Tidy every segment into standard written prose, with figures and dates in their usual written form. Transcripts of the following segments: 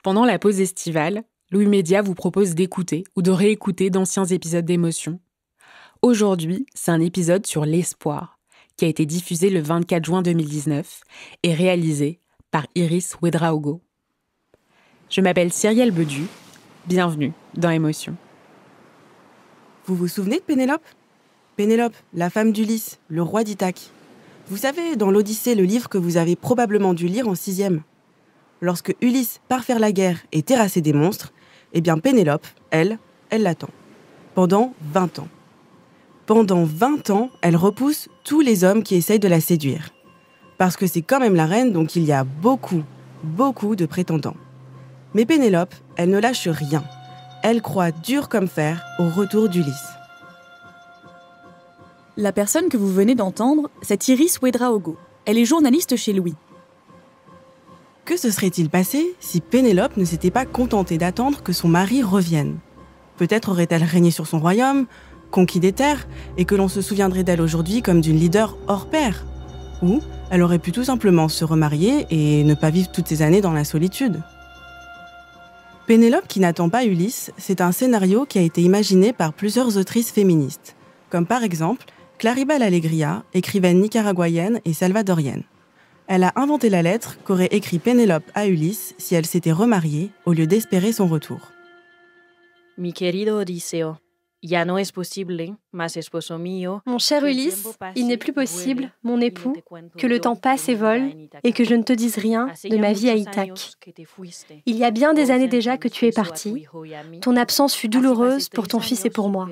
Pendant la pause estivale, Louis Média vous propose d'écouter ou de réécouter d'anciens épisodes d'Émotion. Aujourd'hui, c'est un épisode sur l'espoir, qui a été diffusé le 24 juin 2019 et réalisé par Iris Ouedraogo. Je m'appelle Cyrielle Bedu, bienvenue dans Émotion. Vous vous souvenez de Pénélope ? Pénélope, la femme d'Ulysse, le roi d'Ithaque. Vous savez, dans l'Odyssée, le livre que vous avez probablement dû lire en 6e. Lorsque Ulysse part faire la guerre et terrasser des monstres, eh bien Pénélope, elle l'attend. Pendant 20 ans. Pendant 20 ans, elle repousse tous les hommes qui essayent de la séduire. Parce que c'est quand même la reine, donc il y a beaucoup de prétendants. Mais Pénélope, elle ne lâche rien. Elle croit dur comme fer au retour d'Ulysse. La personne que vous venez d'entendre, c'est Iris Ouedraogo. Elle est journaliste chez Louis. Que se serait-il passé si Pénélope ne s'était pas contentée d'attendre que son mari revienne ? Peut-être aurait-elle régné sur son royaume, conquis des terres, et que l'on se souviendrait d'elle aujourd'hui comme d'une leader hors pair. Ou elle aurait pu tout simplement se remarier et ne pas vivre toutes ces années dans la solitude. Pénélope qui n'attend pas Ulysse, c'est un scénario qui a été imaginé par plusieurs autrices féministes, comme par exemple Claribel Alegria, écrivaine nicaraguayenne et salvadorienne. Elle a inventé la lettre qu'aurait écrit Pénélope à Ulysse si elle s'était remariée au lieu d'espérer son retour. Mi querido Odiseo, ya no es posible, mas esposo mío. Mon cher Ulysse, il n'est plus possible, mon époux, que le temps passe et vole, et que je ne te dise rien de ma vie à Ithaque. Il y a bien des années déjà que tu es parti. Ton absence fut douloureuse pour ton fils et pour moi.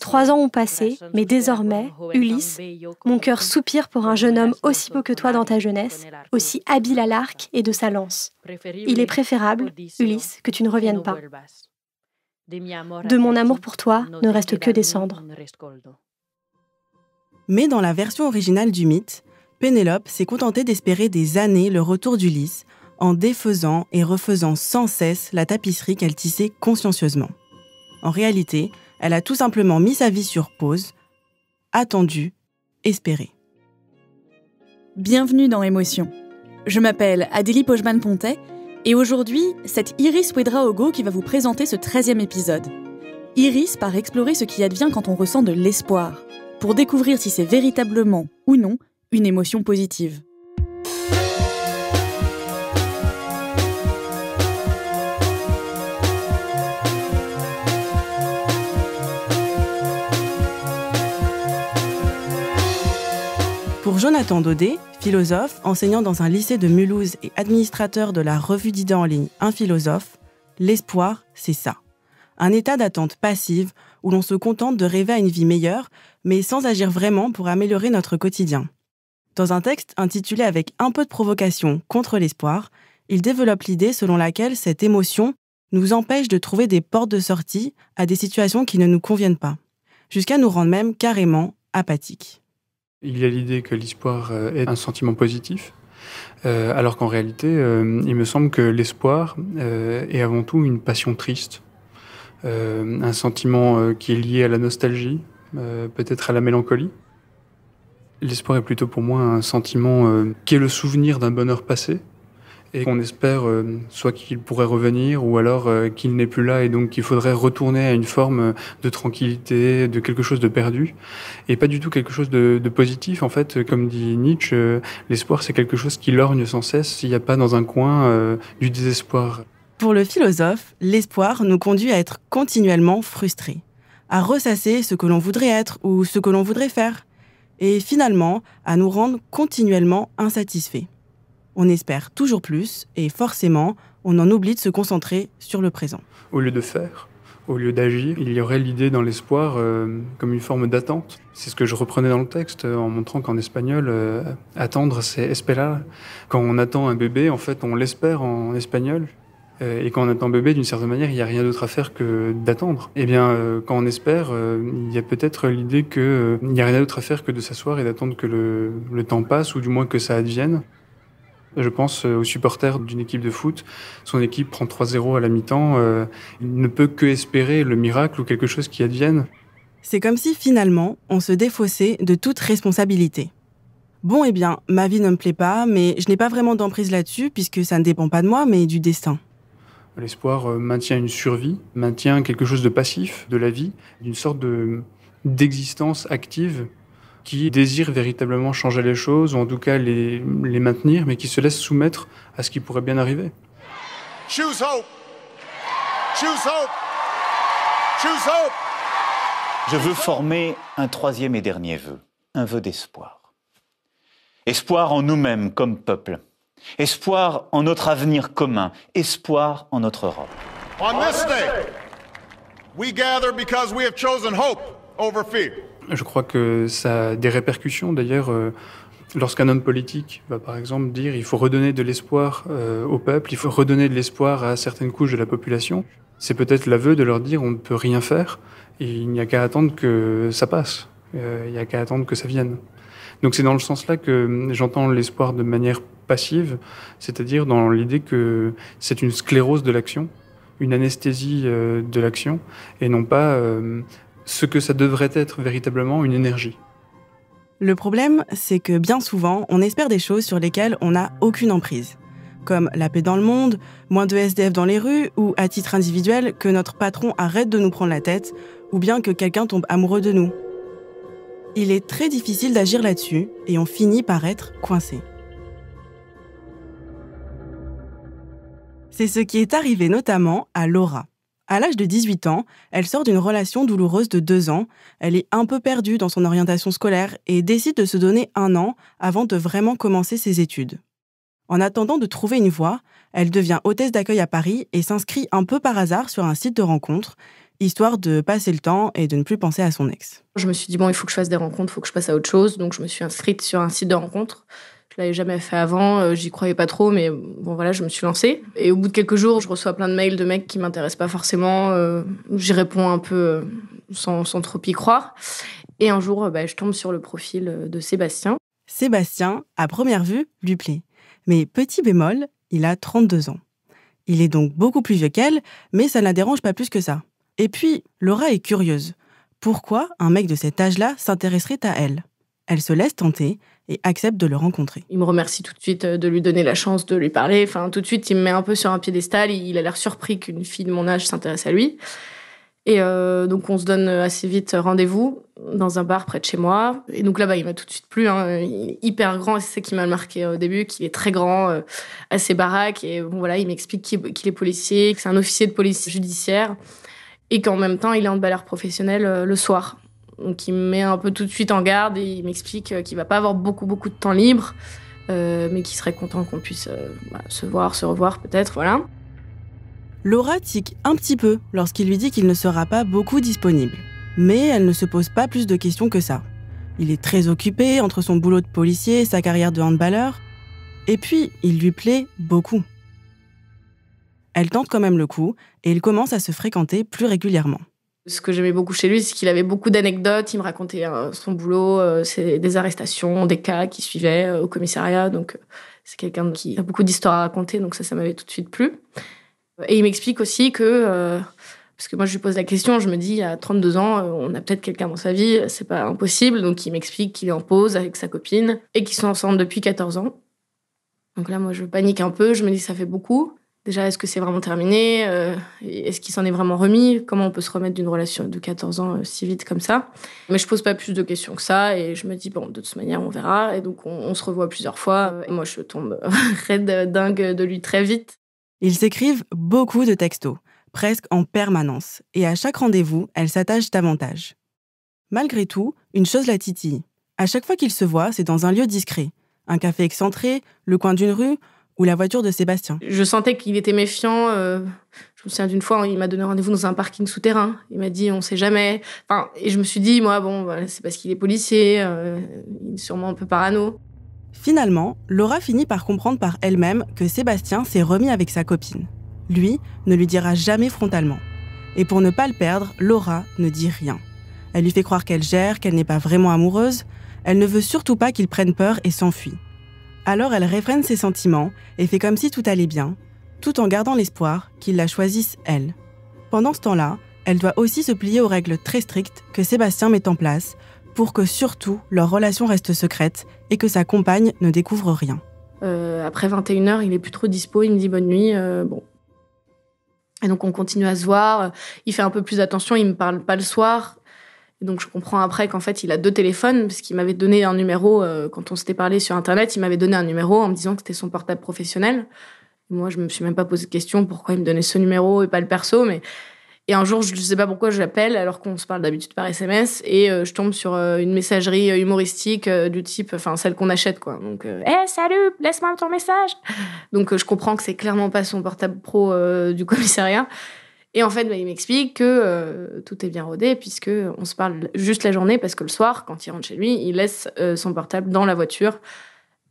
3 ans ont passé, mais désormais, Ulysse, mon cœur soupire pour un jeune homme aussi beau que toi dans ta jeunesse, aussi habile à l'arc et de sa lance. Il est préférable, Ulysse, que tu ne reviennes pas. De mon amour pour toi ne reste que des cendres. Mais dans la version originale du mythe, Pénélope s'est contentée d'espérer des années le retour d'Ulysse en défaisant et refaisant sans cesse la tapisserie qu'elle tissait consciencieusement. En réalité, elle a tout simplement mis sa vie sur pause, attendu, espéré. Bienvenue dans Émotion. Je m'appelle Adélie Pojman-Pontet et aujourd'hui, c'est Iris Ouedraogo qui va vous présenter ce 13e épisode. Iris part explorer ce qui advient quand on ressent de l'espoir, pour découvrir si c'est véritablement, ou non, une émotion positive. Pour Jonathan Daudet, philosophe, enseignant dans un lycée de Mulhouse et administrateur de la revue d'idées en ligne Un philosophe, l'espoir, c'est ça. Un état d'attente passive où l'on se contente de rêver à une vie meilleure, mais sans agir vraiment pour améliorer notre quotidien. Dans un texte intitulé avec un peu de provocation contre l'espoir, il développe l'idée selon laquelle cette émotion nous empêche de trouver des portes de sortie à des situations qui ne nous conviennent pas, jusqu'à nous rendre même carrément apathiques. Il y a l'idée que l'espoir est un sentiment positif, alors qu'en réalité, il me semble que l'espoir est avant tout une passion triste, un sentiment qui est lié à la nostalgie, peut-être à la mélancolie. L'espoir est plutôt pour moi un sentiment qui est le souvenir d'un bonheur passé, et qu'on espère soit qu'il pourrait revenir, ou alors qu'il n'est plus là, et donc qu'il faudrait retourner à une forme de tranquillité, de quelque chose de perdu, et pas du tout quelque chose de positif. En fait, comme dit Nietzsche, l'espoir c'est quelque chose qui lorgne sans cesse s'il n'y a pas dans un coin du désespoir. Pour le philosophe, l'espoir nous conduit à être continuellement frustrés, à ressasser ce que l'on voudrait être ou ce que l'on voudrait faire, et finalement à nous rendre continuellement insatisfaits. On espère toujours plus et forcément, on en oublie de se concentrer sur le présent. Au lieu de faire, au lieu d'agir, il y aurait l'idée dans l'espoir comme une forme d'attente. C'est ce que je reprenais dans le texte en montrant qu'en espagnol, attendre c'est esperar. Quand on attend un bébé, en fait, on l'espère en espagnol. Et quand on attend bébé, d'une certaine manière, il n'y a rien d'autre à faire que d'attendre. Eh bien, quand on espère, il y a peut-être l'idée qu'il n'y a rien d'autre à faire que de s'asseoir et d'attendre que le temps passe, ou du moins que ça advienne. Je pense aux supporters d'une équipe de foot. Son équipe prend 3-0 à la mi-temps. Il ne peut que espérer le miracle ou quelque chose qui advienne. C'est comme si finalement, on se défaussait de toute responsabilité. Bon, eh bien, ma vie ne me plaît pas, mais je n'ai pas vraiment d'emprise là-dessus puisque ça ne dépend pas de moi, mais du destin. L'espoir maintient une survie, maintient quelque chose de passif de la vie, d'une sorte d'existence active qui désire véritablement changer les choses, ou en tout cas les maintenir, mais qui se laisse soumettre à ce qui pourrait bien arriver. Choose hope. Choose hope. Choose hope. Je veux former un troisième et dernier vœu, un vœu d'espoir. Espoir en nous-mêmes comme peuple. Espoir en notre avenir commun. Espoir en notre Europe. On this day, we gather because we have chosen hope over fear. Je crois que ça a des répercussions. D'ailleurs, lorsqu'un homme politique va par exemple dire qu'il faut redonner de l'espoir au peuple, il faut redonner de l'espoir à certaines couches de la population, c'est peut-être l'aveu de leur dire on ne peut rien faire et il n'y a qu'à attendre que ça passe, il n'y a qu'à attendre que ça vienne. Donc c'est dans le sens-là que j'entends l'espoir de manière passive, c'est-à-dire dans l'idée que c'est une sclérose de l'action, une anesthésie de l'action, et non pas ce que ça devrait être véritablement, une énergie. Le problème, c'est que bien souvent, on espère des choses sur lesquelles on n'a aucune emprise. Comme la paix dans le monde, moins de SDF dans les rues, ou à titre individuel, que notre patron arrête de nous prendre la tête, ou bien que quelqu'un tombe amoureux de nous. Il est très difficile d'agir là-dessus, et on finit par être coincé. C'est ce qui est arrivé notamment à Laura. À l'âge de 18 ans, elle sort d'une relation douloureuse de 2 ans, elle est un peu perdue dans son orientation scolaire et décide de se donner 1 an avant de vraiment commencer ses études. En attendant de trouver une voie, elle devient hôtesse d'accueil à Paris et s'inscrit un peu par hasard sur un site de rencontres, histoire de passer le temps et de ne plus penser à son ex. Je me suis dit, bon, il faut que je fasse des rencontres, il faut que je passe à autre chose, donc je me suis inscrite sur un site de rencontres. Je l'avais jamais fait avant, j'y croyais pas trop, mais bon voilà, je me suis lancée. Et au bout de quelques jours, je reçois plein de mails de mecs qui m'intéressent pas forcément. J'y réponds un peu sans trop y croire. Et un jour, je tombe sur le profil de Sébastien. Sébastien, à première vue, lui plaît. Mais petit bémol, il a 32 ans. Il est donc beaucoup plus vieux qu'elle, mais ça ne la dérange pas plus que ça. Et puis, Laura est curieuse. Pourquoi un mec de cet âge-là s'intéresserait à elle ? Elle se laisse tenter et accepte de le rencontrer. Il me remercie tout de suite de lui donner la chance de lui parler. Enfin, tout de suite, il me met un peu sur un piédestal. Il a l'air surpris qu'une fille de mon âge s'intéresse à lui. Et donc, on se donne assez vite rendez-vous dans un bar près de chez moi. Et donc là-bas, il m'a tout de suite plu. Il est hyper grand, et c'est ça qui m'a marqué au début, qu'il est très grand, assez baraque. Et bon, voilà, il m'explique qu'il est policier, que c'est un officier de police judiciaire, et qu'en même temps, il est handballeur professionnel le soir. Donc il me met un peu tout de suite en garde et il m'explique qu'il va pas avoir beaucoup de temps libre, mais qu'il serait content qu'on puisse se revoir peut-être, voilà. Laura tique un petit peu lorsqu'il lui dit qu'il ne sera pas beaucoup disponible. Mais elle ne se pose pas plus de questions que ça. Il est très occupé entre son boulot de policier et sa carrière de handballeur. Et puis, il lui plaît beaucoup. Elle tente quand même le coup et ils commencent à se fréquenter plus régulièrement. Ce que j'aimais beaucoup chez lui, c'est qu'il avait beaucoup d'anecdotes. Il me racontait son boulot, des arrestations, des cas qui suivaient au commissariat. Donc, c'est quelqu'un qui a beaucoup d'histoires à raconter. Donc, ça m'avait tout de suite plu. Et il m'explique aussi que... parce que moi, je lui pose la question, je me dis, à 32 ans, on a peut-être quelqu'un dans sa vie, c'est pas impossible. Donc, il m'explique qu'il est en pause avec sa copine et qu'ils sont ensemble depuis 14 ans. Donc là, moi, je panique un peu. Je me dis, ça fait beaucoup. Déjà, est-ce que c'est vraiment terminé ? Est-ce qu'il s'en est vraiment remis ? Comment on peut se remettre d'une relation de 14 ans si vite comme ça ? Mais je pose pas plus de questions que ça et je me dis, bon, de toute manière, on verra. Et donc, on se revoit plusieurs fois. Et moi, je tombe raide dingue de lui très vite. Ils s'écrivent beaucoup de textos, presque en permanence. Et à chaque rendez-vous, elle s'attache davantage. Malgré tout, une chose la titille. À chaque fois qu'ils se voient, c'est dans un lieu discret. Un café excentré, le coin d'une rue... ou la voiture de Sébastien. Je sentais qu'il était méfiant. Je me souviens d'une fois, il m'a donné rendez-vous dans un parking souterrain. Il m'a dit, on sait jamais. Enfin, et je me suis dit, moi, bon, c'est parce qu'il est policier, il est sûrement un peu parano. Finalement, Laura finit par comprendre par elle-même que Sébastien s'est remis avec sa copine. Lui ne lui dira jamais frontalement. Et pour ne pas le perdre, Laura ne dit rien. Elle lui fait croire qu'elle gère, qu'elle n'est pas vraiment amoureuse. Elle ne veut surtout pas qu'il prenne peur et s'enfuit. Alors elle réfrène ses sentiments et fait comme si tout allait bien, tout en gardant l'espoir qu'il la choisisse elle. Pendant ce temps-là, elle doit aussi se plier aux règles très strictes que Sébastien met en place pour que surtout leur relation reste secrète et que sa compagne ne découvre rien. Après 21h, il est plus trop dispo, il me dit bonne nuit, bon. Et donc, on continue à se voir. Il fait un peu plus attention, il me parle pas le soir. Et donc, je comprends après qu'en fait, il a 2 téléphones, parce qu'il m'avait donné un numéro, quand on s'était parlé sur Internet, il m'avait donné un numéro en me disant que c'était son portable professionnel. Et moi, je me suis même pas posé de question pourquoi il me donnait ce numéro et pas le perso, mais... Et un jour, je sais pas pourquoi je l'appelle, alors qu'on se parle d'habitude par SMS, et je tombe sur une messagerie humoristique du type, enfin, celle qu'on achète, quoi. Donc, salut, laisse-moi ton message. Donc, je comprends que c'est clairement pas son portable pro du commissariat. Et en fait, il m'explique que tout est bien rodé, puisque on se parle juste la journée, parce que le soir, quand il rentre chez lui, il laisse son portable dans la voiture,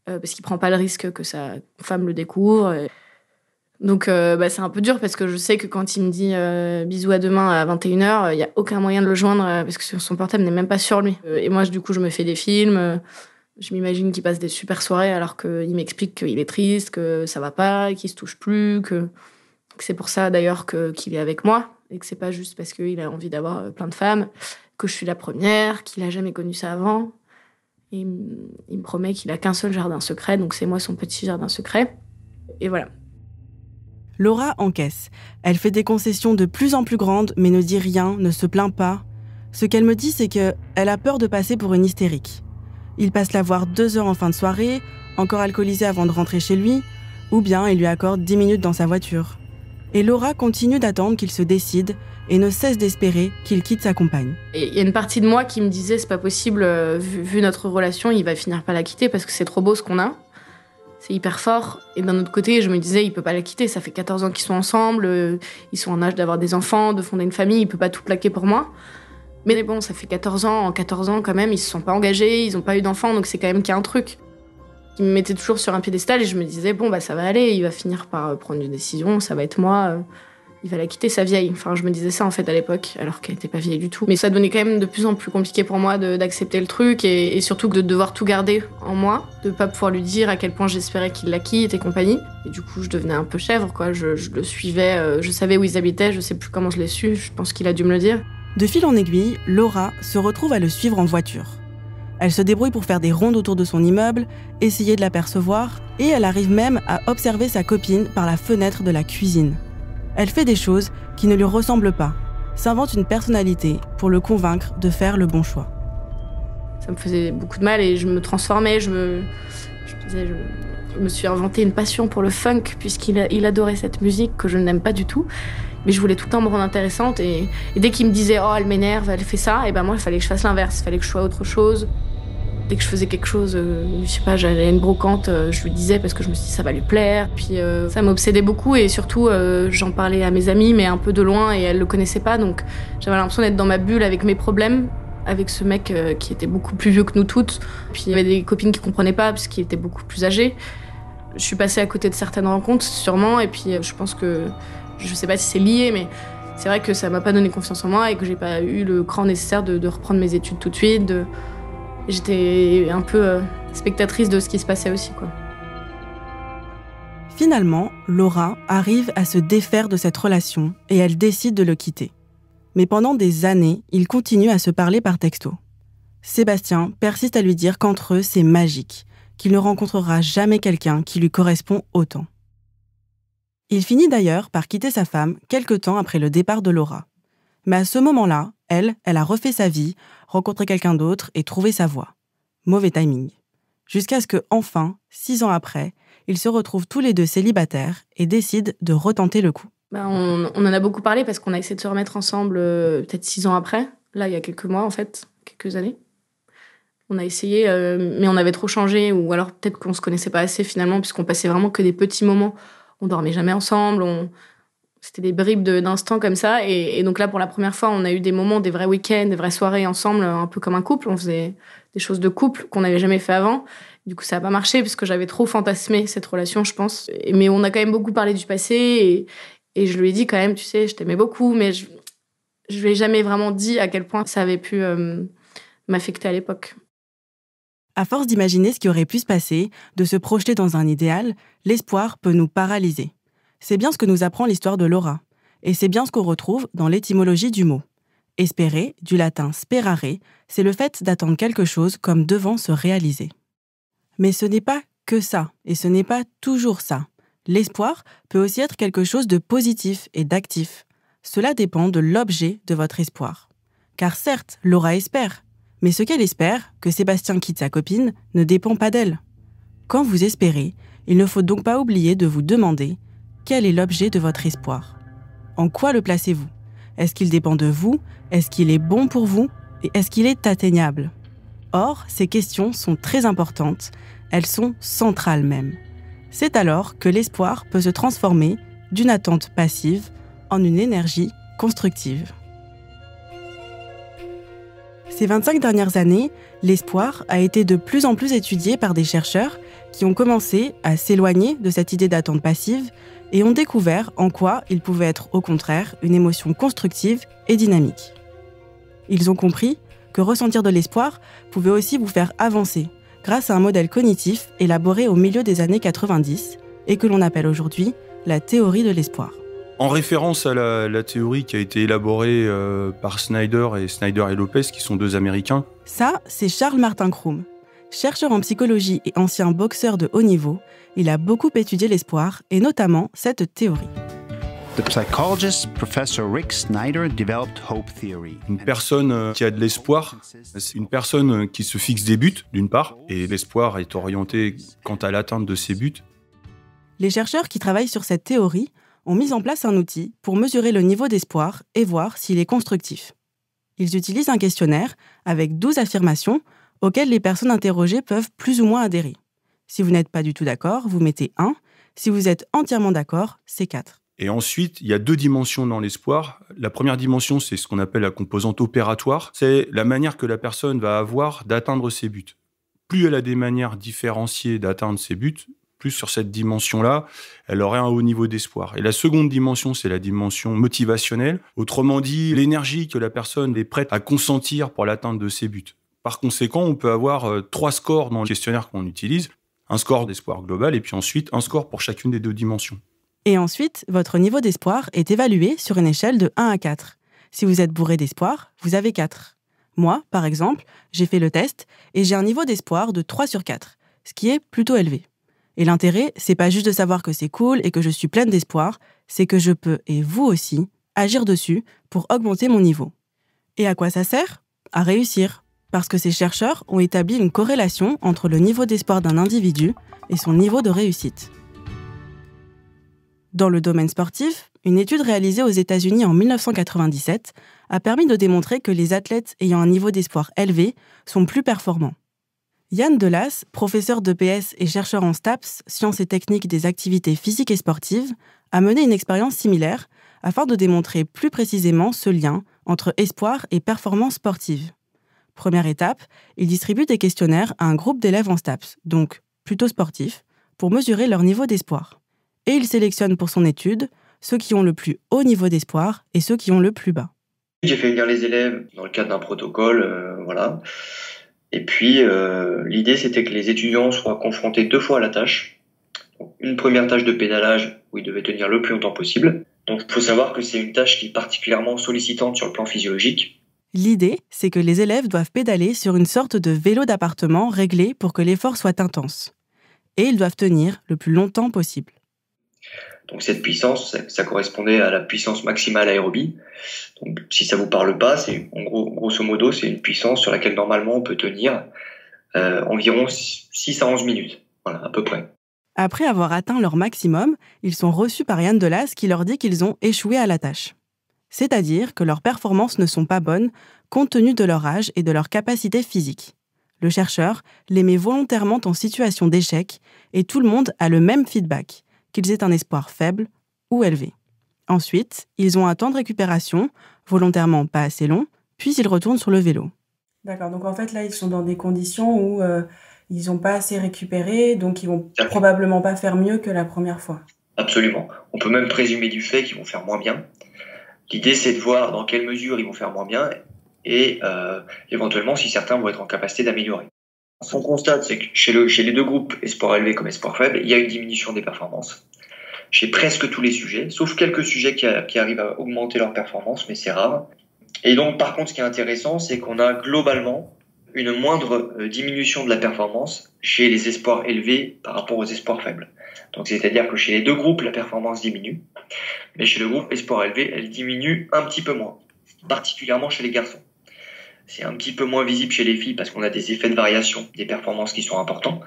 parce qu'il prend pas le risque que sa femme le découvre. Donc, c'est un peu dur parce que je sais que quand il me dit bisous à demain à 21h, il n'y a aucun moyen de le joindre parce que son portable n'est même pas sur lui. Et moi, du coup, je me fais des films. Je m'imagine qu'il passe des super soirées alors qu'il m'explique qu'il est triste, que ça va pas, qu'il se touche plus, que c'est pour ça d'ailleurs qu'il est avec moi et que c'est pas juste parce qu'il a envie d'avoir plein de femmes, que je suis la première, qu'il a jamais connu ça avant. Et il me promet qu'il a qu'un seul jardin secret, donc c'est moi son petit jardin secret. Et voilà. Laura encaisse. Elle fait des concessions de plus en plus grandes, mais ne dit rien, ne se plaint pas. Ce qu'elle me dit, c'est qu'elle a peur de passer pour une hystérique. Il passe la voir 2 heures en fin de soirée, encore alcoolisée avant de rentrer chez lui, ou bien il lui accorde 10 minutes dans sa voiture. Et Laura continue d'attendre qu'il se décide et ne cesse d'espérer qu'il quitte sa compagne. Et il y a une partie de moi qui me disait, c'est pas possible, vu notre relation, il va finir par la quitter parce que c'est trop beau ce qu'on a. C'est hyper fort. Et d'un autre côté, je me disais, il peut pas la quitter. Ça fait 14 ans qu'ils sont ensemble. Ils sont en âge d'avoir des enfants, de fonder une famille. Il peut pas tout plaquer pour moi. Mais bon, ça fait 14 ans. En 14 ans, quand même, ils se sont pas engagés. Ils ont pas eu d'enfants. Donc c'est quand même qu'il y a un truc. Il me mettait toujours sur un piédestal et je me disais, bon, ça va aller. Il va finir par prendre une décision. Ça va être moi. Il va la quitter, sa vieille. Enfin, je me disais ça, en fait, à l'époque, alors qu'elle était pas vieille du tout. Mais ça devenait quand même de plus en plus compliqué pour moi d'accepter le truc et surtout de devoir tout garder en moi, de pas pouvoir lui dire à quel point j'espérais qu'il la quitte et compagnie. Et du coup, je devenais un peu chèvre, quoi. Je le suivais, je savais où ils habitaient, je sais plus comment je l'ai su, je pense qu'il a dû me le dire. De fil en aiguille, Laura se retrouve à le suivre en voiture. Elle se débrouille pour faire des rondes autour de son immeuble, essayer de l'apercevoir, et elle arrive même à observer sa copine par la fenêtre de la cuisine. Elle fait des choses qui ne lui ressemblent pas, s'invente une personnalité pour le convaincre de faire le bon choix. Ça me faisait beaucoup de mal et je me transformais, je me suis inventé une passion pour le funk puisqu'il adorait cette musique que je n'aime pas du tout. Mais je voulais tout le temps me rendre intéressante et dès qu'il me disait « Oh, elle m'énerve, elle fait ça », et moi, il fallait que je fasse l'inverse, il fallait que je sois autre chose. Dès que je faisais quelque chose, je sais pas, j'allais à une brocante, je lui disais parce que je me suis dit ça va lui plaire. Puis ça m'obsédait beaucoup et surtout j'en parlais à mes amis mais un peu de loin et elles le connaissaient pas. Donc j'avais l'impression d'être dans ma bulle avec mes problèmes, avec ce mec qui était beaucoup plus vieux que nous toutes. Puis il y avait des copines qui comprenaient pas parce qu'il était beaucoup plus âgé. Je suis passée à côté de certaines rencontres sûrement et puis je pense que, je sais pas si c'est lié mais c'est vrai que ça m'a pas donné confiance en moi et que j'ai pas eu le cran nécessaire de reprendre mes études tout de suite. J'étais un peu spectatrice de ce qui se passait aussi, quoi. Finalement, Laura arrive à se défaire de cette relation et elle décide de le quitter. Mais pendant des années, ils continuent à se parler par texto. Sébastien persiste à lui dire qu'entre eux, c'est magique, qu'il ne rencontrera jamais quelqu'un qui lui correspond autant. Il finit d'ailleurs par quitter sa femme quelque temps après le départ de Laura. Mais à ce moment-là, elle a refait sa vie, rencontré quelqu'un d'autre et trouvé sa voie. Mauvais timing. Jusqu'à ce que, enfin, 6 ans après, ils se retrouvent tous les 2 célibataires et décident de retenter le coup. On en a beaucoup parlé parce qu'on a essayé de se remettre ensemble peut-être 6 ans après. Là, il y a quelques mois, en fait, quelques années. On a essayé, mais on avait trop changé ou alors peut-être qu'on se connaissait pas assez finalement puisqu'on passait vraiment que des petits moments. On dormait jamais ensemble, c'était des bribes d'instants comme ça. Et donc là, pour la première fois, on a eu des moments, des vrais week-ends, des vraies soirées ensemble, un peu comme un couple. On faisait des choses de couple qu'on n'avait jamais fait avant. Du coup, ça n'a pas marché parce que j'avais trop fantasmé cette relation, je pense. Mais on a quand même beaucoup parlé du passé et je lui ai dit quand même, tu sais, je t'aimais beaucoup, mais je lui ai jamais vraiment dit à quel point ça avait pu m'affecter à l'époque. À force d'imaginer ce qui aurait pu se passer, de se projeter dans un idéal, l'espoir peut nous paralyser. C'est bien ce que nous apprend l'histoire de Laura. Et c'est bien ce qu'on retrouve dans l'étymologie du mot. Espérer, du latin sperare, c'est le fait d'attendre quelque chose comme devant se réaliser. Mais ce n'est pas que ça, et ce n'est pas toujours ça. L'espoir peut aussi être quelque chose de positif et d'actif. Cela dépend de l'objet de votre espoir. Car certes, Laura espère, mais ce qu'elle espère, que Sébastien quitte sa copine, ne dépend pas d'elle. Quand vous espérez, il ne faut donc pas oublier de vous demander quel est l'objet de votre espoir. En quoi le placez-vous ? Est-ce qu'il dépend de vous ? Est-ce qu'il est bon pour vous ? Et est-ce qu'il est atteignable ? Or, ces questions sont très importantes, elles sont centrales même. C'est alors que l'espoir peut se transformer d'une attente passive en une énergie constructive. Ces 25 dernières années, l'espoir a été de plus en plus étudié par des chercheurs qui ont commencé à s'éloigner de cette idée d'attente passive et ont découvert en quoi il pouvait être au contraire une émotion constructive et dynamique. Ils ont compris que ressentir de l'espoir pouvait aussi vous faire avancer grâce à un modèle cognitif élaboré au milieu des années 90 et que l'on appelle aujourd'hui la théorie de l'espoir. En référence à la théorie qui a été élaborée par Snyder et Lopez, qui sont deux Américains. Ça, c'est Charles Martin Crum. Chercheur en psychologie et ancien boxeur de haut niveau, il a beaucoup étudié l'espoir et notamment cette théorie. The psychologist Professor Rick Snyder developed hope theory. Une personne qui a de l'espoir, c'est une personne qui se fixe des buts, d'une part, et l'espoir est orienté quant à l'atteinte de ces buts. Les chercheurs qui travaillent sur cette théorie ont mis en place un outil pour mesurer le niveau d'espoir et voir s'il est constructif. Ils utilisent un questionnaire avec 12 affirmations auxquelles les personnes interrogées peuvent plus ou moins adhérer. Si vous n'êtes pas du tout d'accord, vous mettez 1. Si vous êtes entièrement d'accord, c'est 4. Et ensuite, il y a deux dimensions dans l'espoir. La première dimension, c'est ce qu'on appelle la composante opératoire. C'est la manière que la personne va avoir d'atteindre ses buts. Plus elle a des manières différenciées d'atteindre ses buts, plus sur cette dimension-là, elle aurait un haut niveau d'espoir. Et la seconde dimension, c'est la dimension motivationnelle. Autrement dit, l'énergie que la personne est prête à consentir pour l'atteinte de ses buts. Par conséquent, on peut avoir 3 scores dans le questionnaire qu'on utilise. Un score d'espoir global et puis ensuite un score pour chacune des deux dimensions. Et ensuite, votre niveau d'espoir est évalué sur une échelle de 1 à 4. Si vous êtes bourré d'espoir, vous avez 4. Moi, par exemple, j'ai fait le test et j'ai un niveau d'espoir de 3 sur 4, ce qui est plutôt élevé. Et l'intérêt, c'est pas juste de savoir que c'est cool et que je suis pleine d'espoir, c'est que je peux, et vous aussi, agir dessus pour augmenter mon niveau. Et à quoi ça sert ? À réussir. Parce que ces chercheurs ont établi une corrélation entre le niveau d'espoir d'un individu et son niveau de réussite. Dans le domaine sportif, une étude réalisée aux États-Unis en 1997 a permis de démontrer que les athlètes ayant un niveau d'espoir élevé sont plus performants. Yann Delas, professeur d'EPS et chercheur en STAPS, sciences et techniques des activités physiques et sportives, a mené une expérience similaire afin de démontrer plus précisément ce lien entre espoir et performance sportive. Première étape, il distribue des questionnaires à un groupe d'élèves en STAPS, donc plutôt sportifs, pour mesurer leur niveau d'espoir. Et il sélectionne pour son étude ceux qui ont le plus haut niveau d'espoir et ceux qui ont le plus bas. J'ai fait venir les élèves dans le cadre d'un protocole, voilà. Et puis, l'idée, c'était que les étudiants soient confrontés 2 fois à la tâche. Donc, une première tâche de pédalage où ils devaient tenir le plus longtemps possible. Donc, il faut savoir que c'est une tâche qui est particulièrement sollicitante sur le plan physiologique. L'idée, c'est que les élèves doivent pédaler sur une sorte de vélo d'appartement réglé pour que l'effort soit intense. Et ils doivent tenir le plus longtemps possible. Donc cette puissance, ça correspondait à la puissance maximale aérobie. Donc si ça vous parle pas, c'est en gros, grosso modo, c'est une puissance sur laquelle normalement on peut tenir environ 6 à 11 minutes, voilà, à peu près. Après avoir atteint leur maximum, ils sont reçus par Yann Delas qui leur dit qu'ils ont échoué à la tâche. C'est-à-dire que leurs performances ne sont pas bonnes compte tenu de leur âge et de leur capacité physique. Le chercheur les met volontairement en situation d'échec et tout le monde a le même feedback, qu'ils aient un espoir faible ou élevé. Ensuite, ils ont un temps de récupération, volontairement pas assez long, puis ils retournent sur le vélo. D'accord, donc en fait là ils sont dans des conditions où ils n'ont pas assez récupéré, donc ils vont probablement pas faire mieux que la première fois. Absolument. On peut même présumer du fait qu'ils vont faire moins bien. L'idée c'est de voir dans quelle mesure ils vont faire moins bien et éventuellement si certains vont être en capacité d'améliorer. Ce qu'on constate, c'est que chez les deux groupes, espoir élevé comme espoir faible, il y a une diminution des performances. Chez presque tous les sujets, sauf quelques sujets qui arrivent à augmenter leur performance, mais c'est rare. Et donc, par contre, ce qui est intéressant, c'est qu'on a globalement une moindre diminution de la performance chez les espoirs élevés par rapport aux espoirs faibles. Donc c'est-à-dire que chez les deux groupes, la performance diminue, mais chez le groupe espoir élevé, elle diminue un petit peu moins, particulièrement chez les garçons. C'est un petit peu moins visible chez les filles parce qu'on a des effets de variation des performances qui sont importants.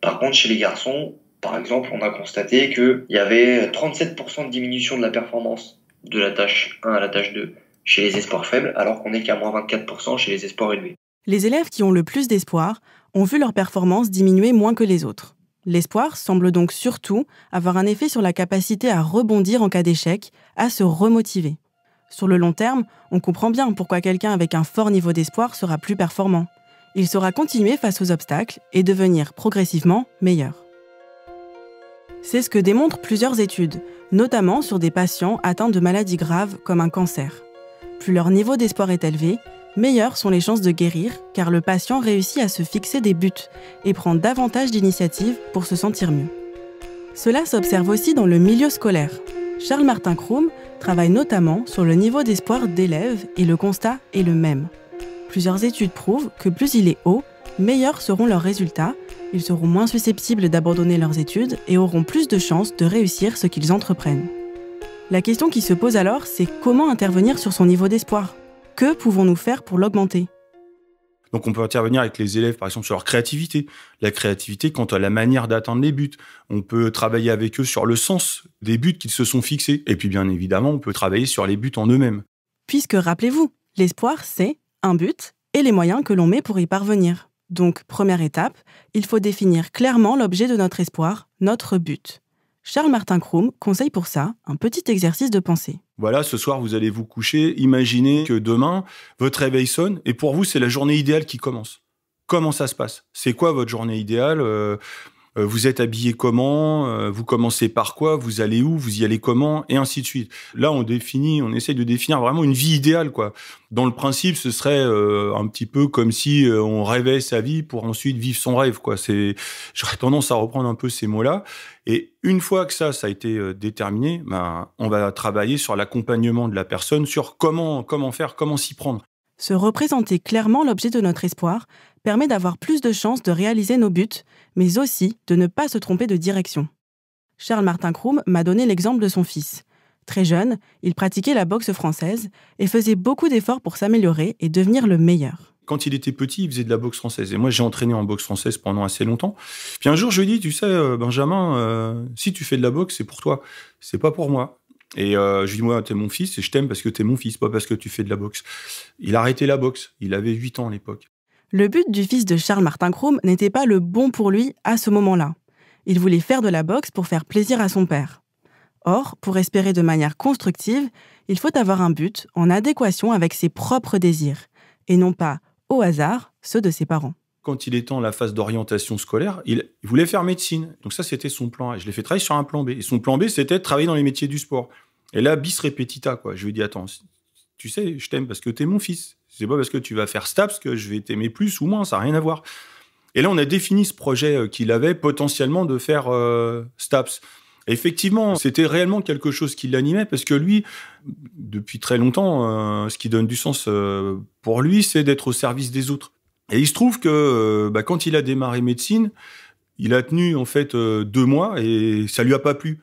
Par contre, chez les garçons, par exemple, on a constaté qu'il y avait 37% de diminution de la performance de la tâche 1 à la tâche 2 chez les espoirs faibles, alors qu'on n'est qu'à moins 24% chez les espoirs élevés. Les élèves qui ont le plus d'espoir ont vu leur performance diminuer moins que les autres. L'espoir semble donc surtout avoir un effet sur la capacité à rebondir en cas d'échec, à se remotiver. Sur le long terme, on comprend bien pourquoi quelqu'un avec un fort niveau d'espoir sera plus performant. Il saura continuer face aux obstacles et devenir progressivement meilleur. C'est ce que démontrent plusieurs études, notamment sur des patients atteints de maladies graves comme un cancer. Plus leur niveau d'espoir est élevé, meilleures sont les chances de guérir, car le patient réussit à se fixer des buts et prend davantage d'initiatives pour se sentir mieux. Cela s'observe aussi dans le milieu scolaire. Charles-Martin Kroom travaille notamment sur le niveau d'espoir d'élèves et le constat est le même. Plusieurs études prouvent que plus il est haut, meilleurs seront leurs résultats, ils seront moins susceptibles d'abandonner leurs études et auront plus de chances de réussir ce qu'ils entreprennent. La question qui se pose alors, c'est comment intervenir sur son niveau d'espoir ? Que pouvons-nous faire pour l'augmenter ? Donc on peut intervenir avec les élèves, par exemple, sur leur créativité. La créativité quant à la manière d'atteindre les buts. On peut travailler avec eux sur le sens des buts qu'ils se sont fixés. Et puis bien évidemment, on peut travailler sur les buts en eux-mêmes. Puisque, rappelez-vous, l'espoir, c'est un but et les moyens que l'on met pour y parvenir. Donc, première étape, il faut définir clairement l'objet de notre espoir, notre but. Charles-Martin Kroom conseille pour ça un petit exercice de pensée. Voilà, ce soir, vous allez vous coucher. Imaginez que demain, votre réveil sonne et pour vous, c'est la journée idéale qui commence. Comment ça se passe ? C'est quoi votre journée idéale ? Vous êtes habillé comment ? Vous commencez par quoi ? Vous allez où ? Vous y allez comment ? Et ainsi de suite. Là, on essaye de définir vraiment une vie idéale, quoi. Dans le principe, ce serait un petit peu comme si on rêvait sa vie pour ensuite vivre son rêve, quoi. J'aurais tendance à reprendre un peu ces mots-là. Et une fois que ça a été déterminé, on va travailler sur l'accompagnement de la personne, sur comment faire, comment s'y prendre. Se représenter clairement l'objet de notre espoir permet d'avoir plus de chances de réaliser nos buts, mais aussi de ne pas se tromper de direction. Charles-Martin Kroom m'a donné l'exemple de son fils. Très jeune, il pratiquait la boxe française et faisait beaucoup d'efforts pour s'améliorer et devenir le meilleur. Quand il était petit, il faisait de la boxe française. Et moi, j'ai entraîné en boxe française pendant assez longtemps. Puis un jour, je lui ai dit, tu sais, Benjamin, si tu fais de la boxe, c'est pour toi. C'est pas pour moi. Et je lui ai dit, moi, t'es mon fils et je t'aime parce que t'es mon fils, pas parce que tu fais de la boxe. Il a arrêté la boxe. Il avait 8 ans à l'époque. Le but du fils de Charles-Martin Kroom n'était pas le bon pour lui à ce moment-là. Il voulait faire de la boxe pour faire plaisir à son père. Or, pour espérer de manière constructive, il faut avoir un but en adéquation avec ses propres désirs, et non pas, au hasard, ceux de ses parents. Quand il était en la phase d'orientation scolaire, il voulait faire médecine. Donc ça, c'était son plan A. Je l'ai fait travailler sur un plan B. Et son plan B, c'était de travailler dans les métiers du sport. Et là, bis repetita, quoi. Je lui ai dit, attends, tu sais, je t'aime parce que t'es mon fils. C'est pas parce que tu vas faire STAPS que je vais t'aimer plus ou moins, ça n'a rien à voir. Et là, on a défini ce projet qu'il avait potentiellement de faire STAPS. Et effectivement, c'était réellement quelque chose qui l'animait parce que lui, depuis très longtemps, ce qui donne du sens pour lui, c'est d'être au service des autres. Et il se trouve que quand il a démarré médecine, il a tenu en fait 2 mois et ça lui a pas plu.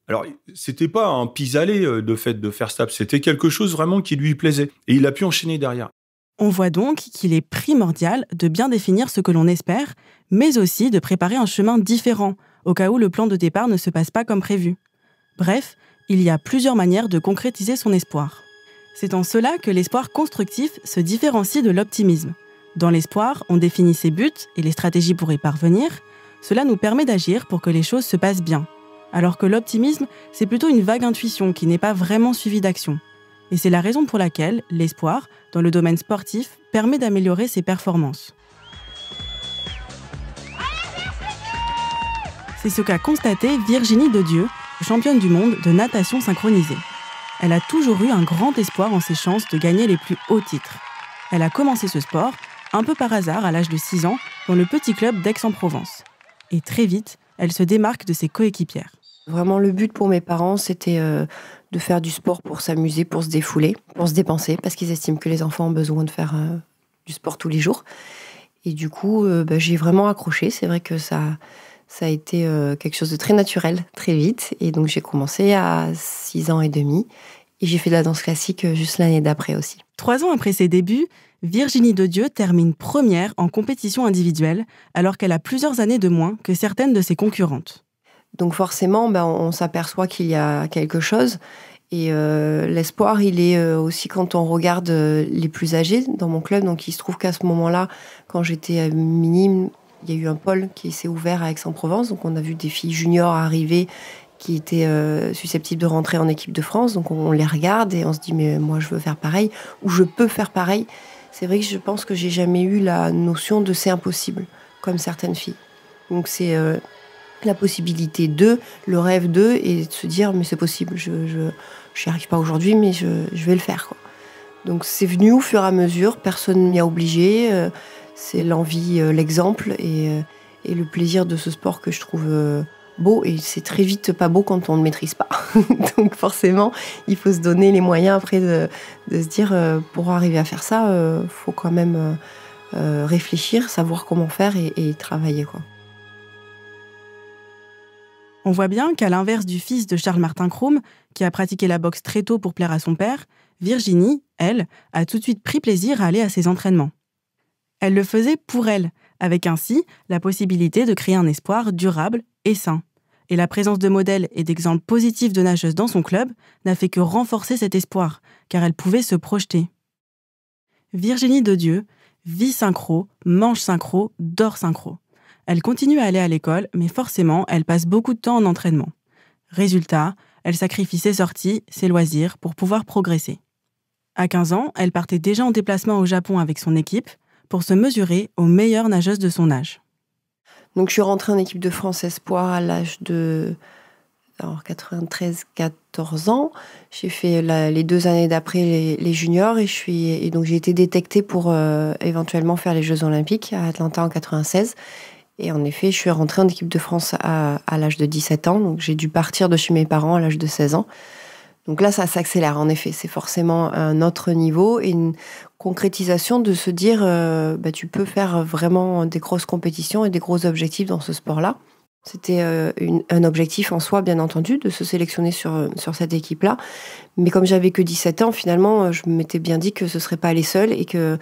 Alors, c'était pas un pis-aller de fait de faire STAPS, c'était quelque chose vraiment qui lui plaisait. Et il a pu enchaîner derrière. On voit donc qu'il est primordial de bien définir ce que l'on espère, mais aussi de préparer un chemin différent, au cas où le plan de départ ne se passe pas comme prévu. Bref, il y a plusieurs manières de concrétiser son espoir. C'est en cela que l'espoir constructif se différencie de l'optimisme. Dans l'espoir, on définit ses buts et les stratégies pour y parvenir. Cela nous permet d'agir pour que les choses se passent bien. Alors que l'optimisme, c'est plutôt une vague intuition qui n'est pas vraiment suivie d'action. Et c'est la raison pour laquelle l'espoir, dans le domaine sportif, permet d'améliorer ses performances. C'est ce qu'a constaté Virginie Dedieu, championne du monde de natation synchronisée. Elle a toujours eu un grand espoir en ses chances de gagner les plus hauts titres. Elle a commencé ce sport, un peu par hasard à l'âge de 6 ans, dans le petit club d'Aix-en-Provence. Et très vite, elle se démarque de ses coéquipières. Vraiment, le but pour mes parents, c'était de faire du sport pour s'amuser, pour se défouler, pour se dépenser, parce qu'ils estiment que les enfants ont besoin de faire du sport tous les jours. Et du coup, j'ai vraiment accroché. C'est vrai que ça Ça a été quelque chose de très naturel, très vite. Et donc, j'ai commencé à 6 ans et demi. Et j'ai fait de la danse classique juste l'année d'après aussi. 3 ans après ses débuts, Virginie Dedieu termine première en compétition individuelle, alors qu'elle a plusieurs années de moins que certaines de ses concurrentes. Donc forcément, on s'aperçoit qu'il y a quelque chose. Et l'espoir, il est aussi quand on regarde les plus âgés dans mon club. Donc il se trouve qu'à ce moment-là, quand j'étais minime, il y a eu un pôle qui s'est ouvert à Aix-en-Provence. Donc on a vu des filles juniors arriver qui étaient susceptibles de rentrer en équipe de France. Donc on les regarde et on se dit mais moi je veux faire pareil ou je peux faire pareil. C'est vrai que je pense que j'ai jamais eu la notion de c'est impossible comme certaines filles. Donc c'est la possibilité d'eux, le rêve d'eux et de se dire mais c'est possible, je n'y arrive pas aujourd'hui mais je vais le faire quoi. Donc c'est venu au fur et à mesure, personne ne m'y a obligé, c'est l'envie, l'exemple et le plaisir de ce sport que je trouve beau et c'est très vite pas beau quand on ne maîtrise pas. Donc forcément il faut se donner les moyens après de se dire pour arriver à faire ça, faut quand même réfléchir, savoir comment faire et travailler quoi. On voit bien qu'à l'inverse du fils de Charles-Martin Crume, qui a pratiqué la boxe très tôt pour plaire à son père, Virginie, elle, a tout de suite pris plaisir à aller à ses entraînements. Elle le faisait pour elle, avec ainsi la possibilité de créer un espoir durable et sain. Et la présence de modèles et d'exemples positifs de nageuses dans son club n'a fait que renforcer cet espoir, car elle pouvait se projeter. Virginie Dedieu vit synchro, mange synchro, dort synchro. Elle continue à aller à l'école, mais forcément, elle passe beaucoup de temps en entraînement. Résultat, elle sacrifie ses sorties, ses loisirs pour pouvoir progresser. À 15 ans, elle partait déjà en déplacement au Japon avec son équipe pour se mesurer aux meilleures nageuses de son âge. Donc je suis rentrée en équipe de France Espoir à l'âge de 93-14 ans. J'ai fait les 2 années d'après les juniors et donc j'ai été détectée pour éventuellement faire les Jeux Olympiques à Atlanta en 96. Et en effet, je suis rentrée en équipe de France à l'âge de 17 ans. Donc j'ai dû partir de chez mes parents à l'âge de 16 ans. Donc là, ça s'accélère en effet. C'est forcément un autre niveau et une concrétisation de se dire tu peux faire vraiment des grosses compétitions et des gros objectifs dans ce sport-là. C'était un objectif en soi, bien entendu, de se sélectionner sur cette équipe-là. Mais comme j'avais que 17 ans, finalement, je m'étais bien dit que ce ne serait pas les seuls et que,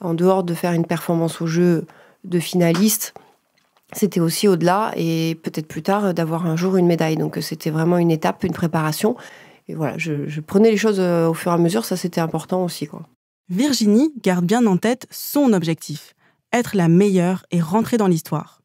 en dehors de faire une performance au jeu de finaliste, c'était aussi au-delà et peut-être plus tard d'avoir un jour une médaille. Donc c'était vraiment une étape, une préparation. Et voilà, je prenais les choses au fur et à mesure, ça c'était important aussi, quoi. Virginie garde bien en tête son objectif, être la meilleure et rentrer dans l'histoire.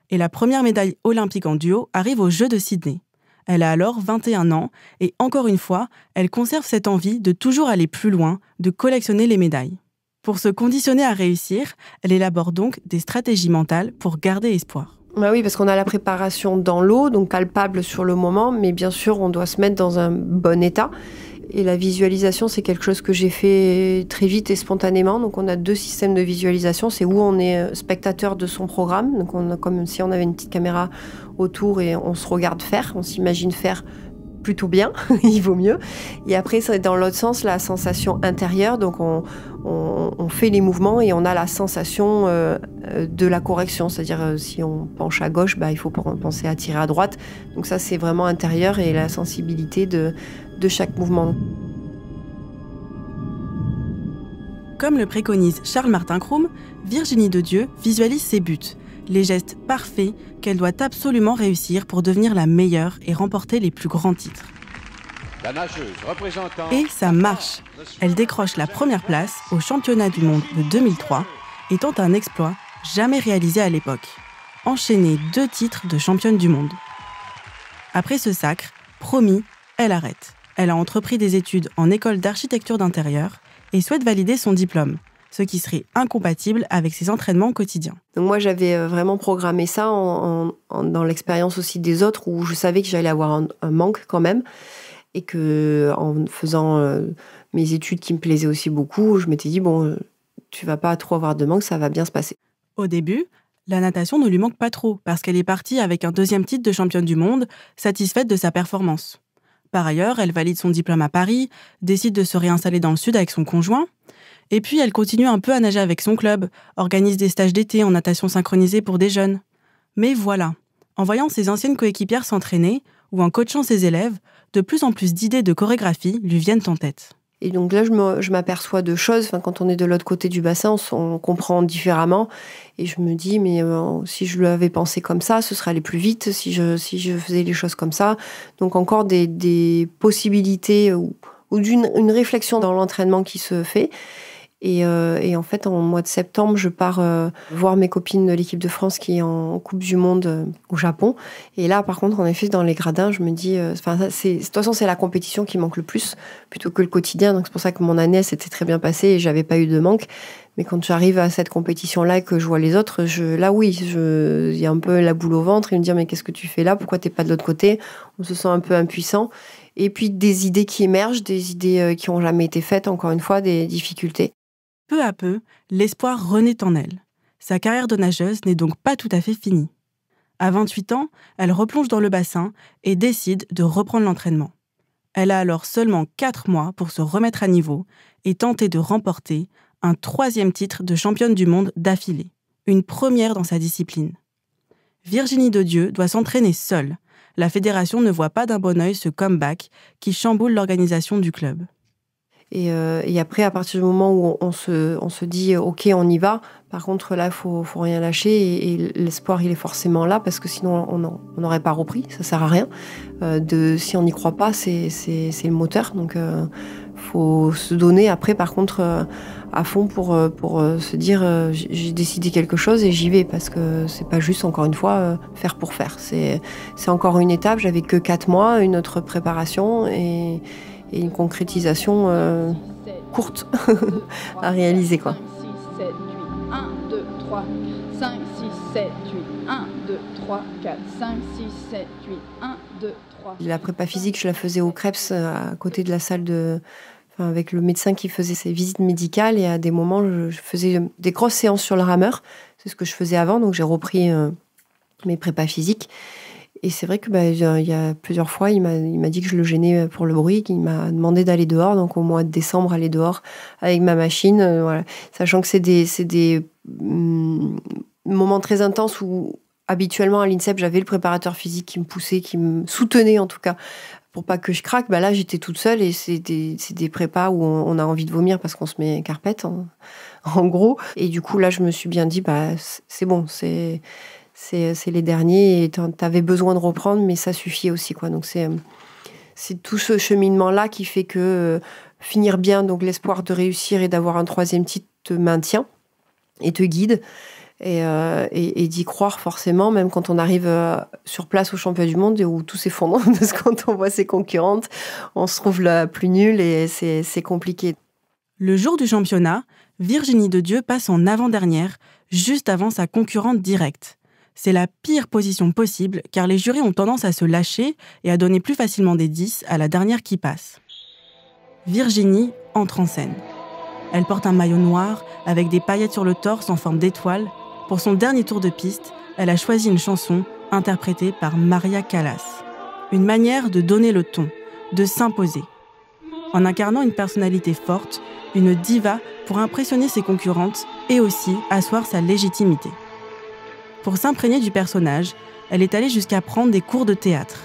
Et la première médaille olympique en duo arrive aux Jeux de Sydney. Elle a alors 21 ans et encore une fois, elle conserve cette envie de toujours aller plus loin, de collectionner les médailles. Pour se conditionner à réussir, elle élabore donc des stratégies mentales pour garder espoir. Bah oui, parce qu'on a la préparation dans l'eau, donc palpable sur le moment, mais bien sûr, on doit se mettre dans un bon état. Et la visualisation, c'est quelque chose que j'ai fait très vite et spontanément. Donc on a 2 systèmes de visualisation. C'est où on est spectateur de son programme, donc on a comme si on avait une petite caméra autour et on se regarde faire, on s'imagine faire plutôt bien, il vaut mieux. Et après, c'est dans l'autre sens, la sensation intérieure. Donc, on fait les mouvements et on a la sensation de la correction. C'est-à-dire, si on penche à gauche, il faut penser à tirer à droite. Donc ça, c'est vraiment intérieur et la sensibilité de chaque mouvement. Comme le préconise Charles-Martin Crume, Virginie Dedieu visualise ses buts, les gestes parfaits qu'elle doit absolument réussir pour devenir la meilleure et remporter les plus grands titres. La nageuse représentant... Et ça marche. Elle décroche la première place au championnat du monde de 2003 et tente un exploit jamais réalisé à l'époque. Enchaîner 2 titres de championne du monde. Après ce sacre, promis, elle arrête. Elle a entrepris des études en école d'architecture d'intérieur et souhaite valider son diplôme, ce qui serait incompatible avec ses entraînements quotidiens. Donc moi, j'avais vraiment programmé ça dans l'expérience aussi des autres, où je savais que j'allais avoir un manque quand même, et que en faisant mes études qui me plaisaient aussi beaucoup, je m'étais dit, tu vas pas trop avoir de manque, ça va bien se passer. Au début, la natation ne lui manque pas trop, parce qu'elle est partie avec un 2e titre de championne du monde, satisfaite de sa performance. Par ailleurs, elle valide son diplôme à Paris, décide de se réinstaller dans le sud avec son conjoint, et puis elle continue un peu à nager avec son club, organise des stages d'été en natation synchronisée pour des jeunes. Mais voilà, En voyant ses anciennes coéquipières s'entraîner ou en coachant ses élèves, de plus en plus d'idées de chorégraphie lui viennent en tête. Et donc là, je m'aperçois de choses. Enfin, quand on est de l'autre côté du bassin, on comprend différemment. Et je me dis, mais si je l'avais pensé comme ça, ce serait aller plus vite si je faisais les choses comme ça. Donc encore des possibilités ou une réflexion dans l'entraînement qui se fait. Et en fait, en mois de septembre, je pars voir mes copines de l'équipe de France qui est en Coupe du Monde au Japon. Et là, par contre, en effet, dans les gradins, je me dis... de toute façon, c'est la compétition qui manque le plus, plutôt que le quotidien. Donc, c'est pour ça que mon année s'était très bien passée et j'avais pas eu de manque. Mais quand j'arrive à cette compétition-là et que je vois les autres, il y a un peu la boule au ventre. Et me dire, mais qu'est-ce que tu fais là? Pourquoi t'es pas de l'autre côté? On se sent un peu impuissant. Et puis, des idées qui émergent, des idées qui ont jamais été faites, encore une fois, des difficultés. Peu à peu, l'espoir renaît en elle. Sa carrière de nageuse n'est donc pas tout à fait finie. À 28 ans, elle replonge dans le bassin et décide de reprendre l'entraînement. Elle a alors seulement 4 mois pour se remettre à niveau et tenter de remporter un 3e titre de championne du monde d'affilée, une première dans sa discipline. Virginie Dedieu doit s'entraîner seule. La fédération ne voit pas d'un bon œil ce comeback qui chamboule l'organisation du club. Et après, à partir du moment où on se dit « Ok, on y va », par contre, là, faut rien lâcher et l'espoir, il est forcément là parce que sinon, on n'aurait pas repris, ça sert à rien. Si on n'y croit pas, c'est le moteur. Donc, faut se donner après, par contre, à fond pour se dire j'ai décidé quelque chose et j'y vais parce que c'est pas juste, encore une fois, faire pour faire. C'est encore une étape, j'avais que 4 mois, une autre préparation et une concrétisation courte à réaliser, quoi. 5, 6, 7, 8, 1, 2, 3, 5, 6, 7, 8, 1, 2, 3, 4, 5, 6, 7, 8, 1, 2, 3. La prépa physique, je la faisais au Krebs, à côté de la salle avec le médecin qui faisait ses visites médicales, et à des moments, je faisais des grosses séances sur le rameur. C'est ce que je faisais avant, donc j'ai repris mes prépas physiques. Et c'est vrai que il y a plusieurs fois, il m'a dit que je le gênais pour le bruit, qu'il m'a demandé d'aller dehors, donc au mois de décembre, aller dehors avec ma machine, voilà. Sachant que c'est des moments très intenses où habituellement à l'INSEP, j'avais le préparateur physique qui me poussait, qui me soutenait en tout cas, pour pas que je craque. Là, j'étais toute seule et c'est des prépas où on a envie de vomir parce qu'on se met carpette, en gros. Et du coup, là, je me suis bien dit, c'est bon, c'est les derniers et t'avais besoin de reprendre, mais ça suffit aussi, quoi. Donc c'est tout ce cheminement-là qui fait que finir bien, donc l'espoir de réussir et d'avoir un 3e titre te maintient et te guide et d'y croire forcément, même quand on arrive sur place au championnat du monde et où tout s'effondre, parce que quand on voit ses concurrentes, on se trouve la plus nulle et c'est compliqué. Le jour du championnat, Virginie Dedieu passe en avant-dernière, juste avant sa concurrente directe. C'est la pire position possible car les jurys ont tendance à se lâcher et à donner plus facilement des 10 à la dernière qui passe. Virginie entre en scène. Elle porte un maillot noir avec des paillettes sur le torse en forme d'étoile. Pour son dernier tour de piste, elle a choisi une chanson interprétée par Maria Callas. Une manière de donner le ton, de s'imposer. En incarnant une personnalité forte, une diva pour impressionner ses concurrentes et aussi asseoir sa légitimité. Pour s'imprégner du personnage, elle est allée jusqu'à prendre des cours de théâtre.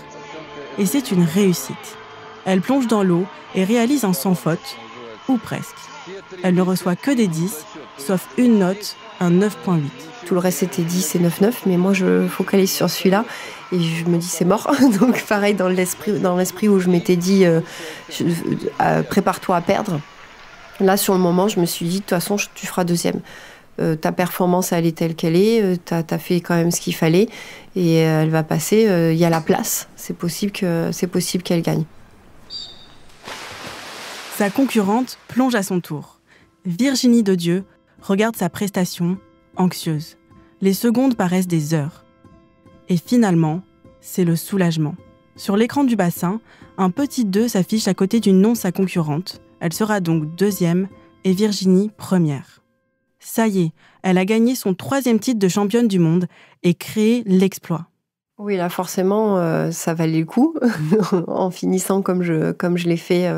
Et c'est une réussite. Elle plonge dans l'eau et réalise un sans faute, ou presque. Elle ne reçoit que des 10, sauf une note, un 9.8. Tout le reste, c'était 10 et 9,9, mais moi, je focalise sur celui-là. Et je me dis, c'est mort. Donc, pareil, dans l'esprit où je m'étais dit, prépare-toi à perdre. Là, sur le moment, je me suis dit, de toute façon, tu feras 2e. Ta performance, elle est telle qu'elle est, t'as fait quand même ce qu'il fallait, et elle va passer, il y a la place, c'est possible qu'elle gagne. Sa concurrente plonge à son tour. Virginie Dedieu regarde sa prestation, anxieuse. Les secondes paraissent des heures. Et finalement, c'est le soulagement. Sur l'écran du bassin, un petit 2 s'affiche à côté du nom de sa concurrente. Elle sera donc 2e et Virginie 1re. Ça y est, elle a gagné son 3e titre de championne du monde et créé l'exploit. Oui, là, forcément, ça valait le coup. En finissant comme je l'ai fait,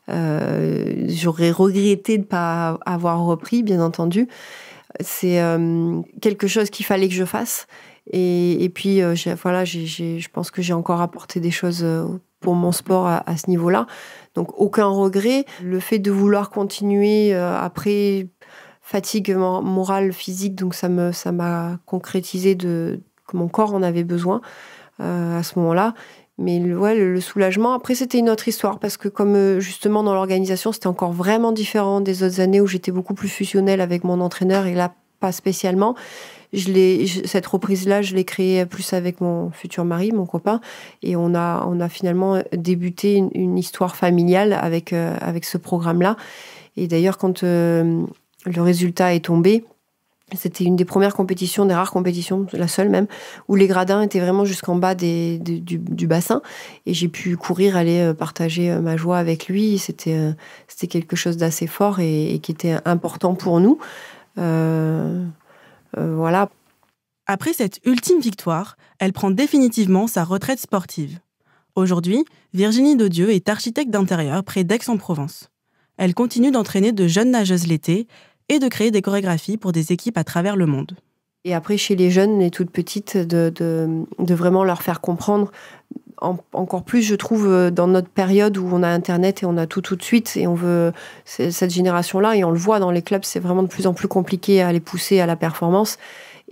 j'aurais regretté de ne pas avoir repris, bien entendu. C'est quelque chose qu'il fallait que je fasse. Et puis, je pense que j'ai encore apporté des choses pour mon sport à ce niveau-là. Donc, aucun regret. Le fait de vouloir continuer après fatigue morale, physique, donc ça m'a concrétisé que mon corps en avait besoin à ce moment-là. Mais le soulagement, après, c'était une autre histoire parce que comme justement dans l'organisation, c'était encore vraiment différent des autres années où j'étais beaucoup plus fusionnelle avec mon entraîneur et là, pas spécialement. Cette reprise-là, je l'ai créée plus avec mon futur mari, mon copain, et on a finalement débuté une histoire familiale avec ce programme-là. Et d'ailleurs, quand le résultat est tombé, c'était une des premières compétitions, des rares compétitions, la seule même, où les gradins étaient vraiment jusqu'en bas du bassin. Et j'ai pu courir, aller partager ma joie avec lui. C'était quelque chose d'assez fort et qui était important pour nous. Voilà. Après cette ultime victoire, elle prend définitivement sa retraite sportive. Aujourd'hui, Virginie Dodieu est architecte d'intérieur près d'Aix-en-Provence. Elle continue d'entraîner de jeunes nageuses l'été et de créer des chorégraphies pour des équipes à travers le monde. Et après, chez les jeunes, les toutes petites, de vraiment leur faire comprendre, encore plus, je trouve, dans notre période où on a Internet et on a tout de suite, et on veut cette génération-là, et on le voit dans les clubs, c'est vraiment de plus en plus compliqué à les pousser à la performance.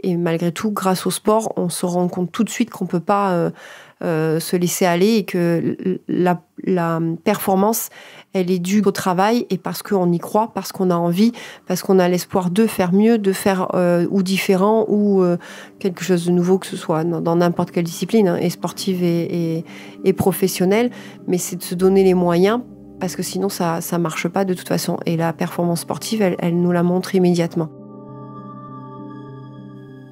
Et malgré tout, grâce au sport, on se rend compte tout de suite qu'on ne peut pas se laisser aller et que la performance, elle est due au travail et parce qu'on y croit, parce qu'on a envie, parce qu'on a l'espoir de faire mieux, de faire ou différent ou quelque chose de nouveau, que ce soit dans n'importe quelle discipline, et sportive et professionnelle. Mais c'est de se donner les moyens parce que sinon, ça ne marche pas de toute façon. Et la performance sportive, elle nous la montre immédiatement.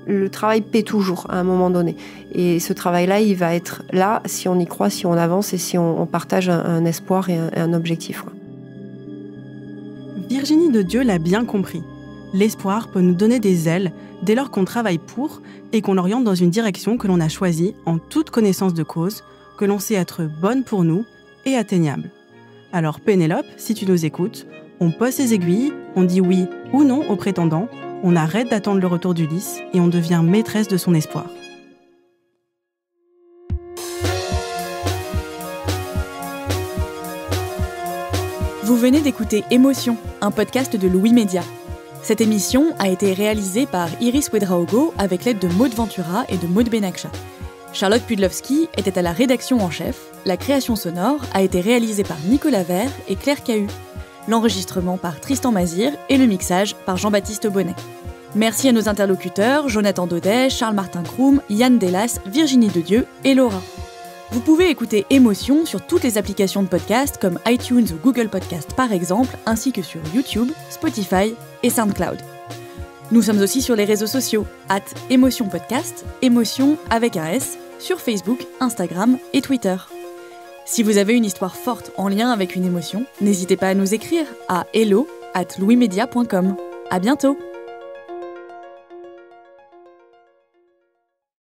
Le travail paie toujours à un moment donné. Et ce travail-là, il va être là si on y croit, si on avance et si on partage un espoir et un objectif. Virginie Dodieu l'a bien compris. L'espoir peut nous donner des ailes dès lors qu'on travaille pour et qu'on l'oriente dans une direction que l'on a choisie en toute connaissance de cause, que l'on sait être bonne pour nous et atteignable. Alors Pénélope, si tu nous écoutes, on pose ses aiguilles, on dit oui ou non aux prétendants, on arrête d'attendre le retour d'Ulysse et on devient maîtresse de son espoir. Vous venez d'écouter Émotion, un podcast de Louis Média. Cette émission a été réalisée par Iris Ouedraogo avec l'aide de Maud Ventura et de Maud Benakcha. Charlotte Pudlowski était à la rédaction en chef. La création sonore a été réalisée par Nicolas Vert et Claire Cahu. L'enregistrement par Tristan Mazir et le mixage par Jean-Baptiste Bonnet. Merci à nos interlocuteurs, Jonathan Daudet, Charles-Martin Kroum, Yann Delas, Virginie Dodieu et Laura. Vous pouvez écouter Émotion sur toutes les applications de podcast comme iTunes ou Google Podcast par exemple, ainsi que sur YouTube, Spotify et SoundCloud. Nous sommes aussi sur les réseaux sociaux, @Émotion Podcast, Émotion avec un S, sur Facebook, Instagram et Twitter. Si vous avez une histoire forte en lien avec une émotion, n'hésitez pas à nous écrire à hello@louismedia.com. À bientôt!